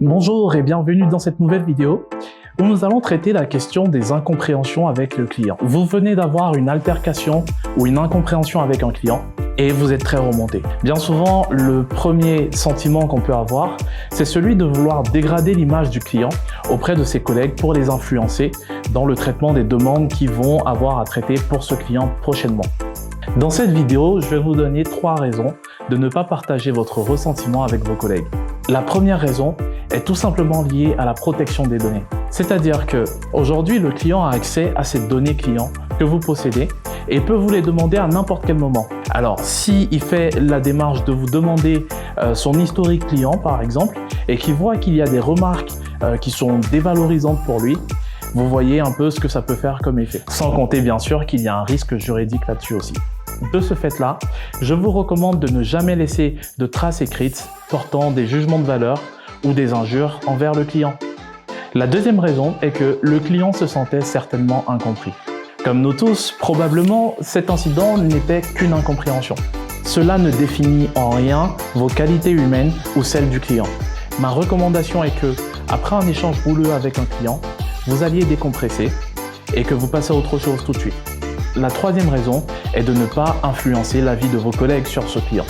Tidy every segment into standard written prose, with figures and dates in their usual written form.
Bonjour et bienvenue dans cette nouvelle vidéo où nous allons traiter la question des incompréhensions avec le client. Vous venez d'avoir une altercation ou une incompréhension avec un client et vous êtes très remonté. Bien souvent, le premier sentiment qu'on peut avoir, c'est celui de vouloir dégrader l'image du client auprès de ses collègues pour les influencer dans le traitement des demandes qu'ils vont avoir à traiter pour ce client prochainement. Dans cette vidéo, je vais vous donner 3 raisons de ne pas partager votre ressentiment avec vos collègues. La première raison est tout simplement liée à la protection des données. C'est-à-dire que aujourd'hui, le client a accès à ces données clients que vous possédez et peut vous les demander à n'importe quel moment. Alors, s'il fait la démarche de vous demander son historique client, par exemple, et qu'il voit qu'il y a des remarques qui sont dévalorisantes pour lui, vous voyez un peu ce que ça peut faire comme effet. Sans compter bien sûr qu'il y a un risque juridique là-dessus aussi. De ce fait-là, je vous recommande de ne jamais laisser de traces écrites portant des jugements de valeur ou des injures envers le client. La deuxième raison est que le client se sentait certainement incompris. Comme nous tous, probablement, cet incident n'était qu'une incompréhension. Cela ne définit en rien vos qualités humaines ou celles du client. Ma recommandation est que, après un échange houleux avec un client, vous alliez décompresser et que vous passez à autre chose tout de suite. La troisième raison est de ne pas influencer la vie de vos collègues sur ce client.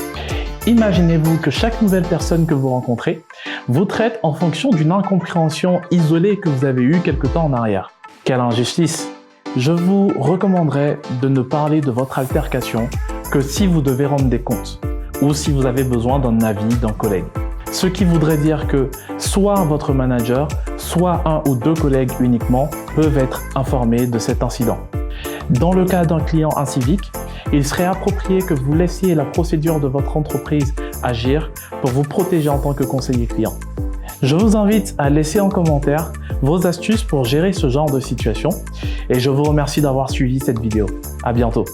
Imaginez-vous que chaque nouvelle personne que vous rencontrez vous traite en fonction d'une incompréhension isolée que vous avez eue quelque temps en arrière. Quelle injustice! Je vous recommanderais de ne parler de votre altercation que si vous devez rendre des comptes ou si vous avez besoin d'un avis d'un collègue. Ce qui voudrait dire que soit votre manager, soit 1 ou 2 collègues uniquement peuvent être informés de cet incident. Dans le cas d'un client incivique, il serait approprié que vous laissiez la procédure de votre entreprise agir pour vous protéger en tant que conseiller client. Je vous invite à laisser en commentaire vos astuces pour gérer ce genre de situation et je vous remercie d'avoir suivi cette vidéo. À bientôt.